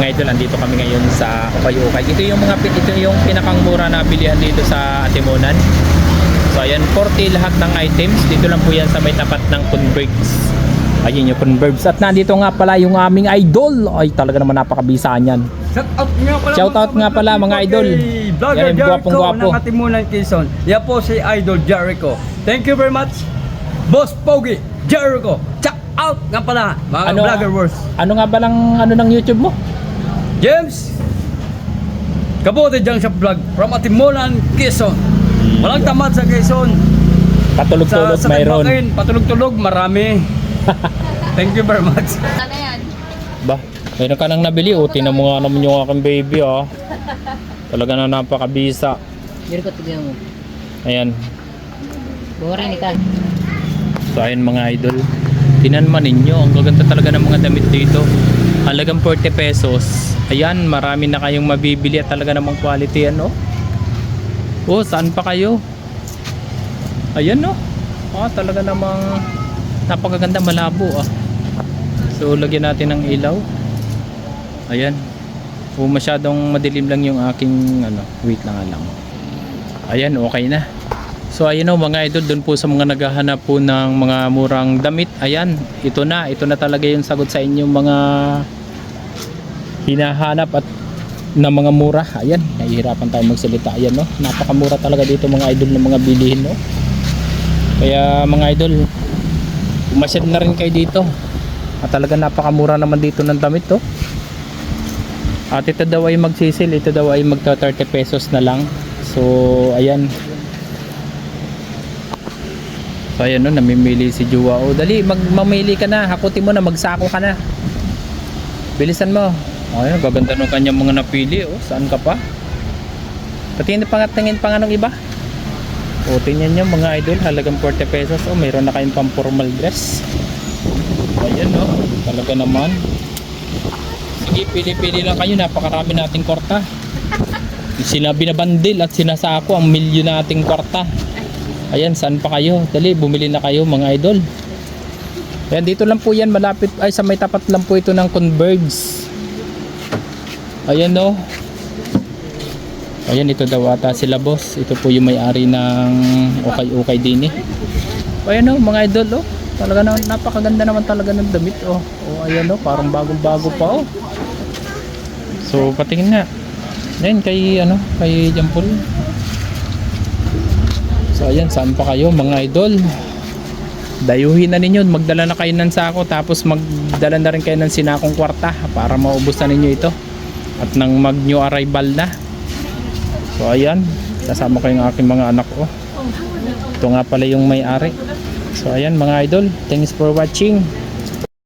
mga idol, andito kami ngayon sa Ukay-Ukay. Ito yung pinakang mura na bilihan dito sa Atimonan. So ayan, 40 lahat ng items. Dito lang po yan sa may tapat ng Converge. Ayun yung Converge. At nandito nga pala yung aming idol. Ay, talaga naman napakabisaan yan. Shout out nga pala mga idol. Vlogger Yan, Jericho gwapong-gwapo. ng Katimunan, Quezon. Yan po si Idol Jericho. Thank you very much, Boss Pogi Jericho. Check out nga pala mga vlogger wars. Ano nga ba lang ano ng YouTube mo? James Kabote dyan sa vlog from Atimunan, Quezon. Walang tamad sa Quezon. Patulog-tulog Sa mayroon. Tagbakin, patulog-tulog marami. Thank you very much. Ano yan? Ba, mayroon ka nang nabili. O, tinan mo nga naman yung aking baby, oh. Talaga na napakabisa. Jericho, tignan mo. Ayan. Boring ka. So, ayan mga idol. Tinan man ninyo. Ang gaganda talaga ng mga damit dito. Halagang 40 pesos. Ayan, marami na kayong mabibili at talaga namang quality yan, oh. Oh, saan pa kayo? Ayan, oh. Ah, talaga namang napakaganda, malabo, ah. So, lagyan natin ng ilaw. Ayan. Kung masyadong madilim lang yung aking ano, wait lang lang. Ayan, okay na. So ayun o mga idol, doon po sa mga naghahanap po ng mga murang damit. Ayan, ito na talaga yung sagot sa inyong mga hinahanap at na mga mura. Ayan, nahihirapan tayo magsalita. Ayan, no, napakamura talaga dito mga idol ng mga bilihin, no. Kaya mga idol, umasyad na rin kayo dito. At talaga napakamura naman dito ng damit, to. At ito daw ay magsisil, ito daw ay magta 30 pesos na lang. So ayan. So ayan, no, namimili si Jua. O dali, mamili ka na, hakutin mo na, magsako ka na. Bilisan mo. Ayun, gaganda ng kanyang mga napili. O, saan ka pa? Patingin pa nga ng iba. O, tingnan nyo mga idol, halagang 40 pesos. O, mayroon na kayong pang formal dress. Ayan, no, talaga naman. Sige, pili-pili lang kayo, napakarami nating kwarta. Sinabi na bandil at sinasako ang milyon nating kwarta. Ayan, saan pa kayo? Dali, bumili na kayo mga idol. Ayan, dito lang po yan, malapit, ay sa may tapat lang po ito ng Converge. Ayan, no. Ayan, ito daw ata sila boss. Ito po yung may-ari ng Ukay-Ukay din eh. Ayan, no, mga idol, oh. Talaga na, napakaganda naman talaga ng damit, oh. Oh, ayan, no, parang bagong-bago pa, oh. So, patingin na. Ayan, kay Jampol. So ayan, saan pa kayo mga idol? Dayuhin na ninyo, magdala na kayo ng sako, tapos magdala na rin kayo ng sinakong kwarta para maubos na ninyo ito at nang mag new arrival na. So ayan, kasama ko yung aking mga anak, oh. Ito nga pala yung may-ari. So ayan mga idol, thanks for watching.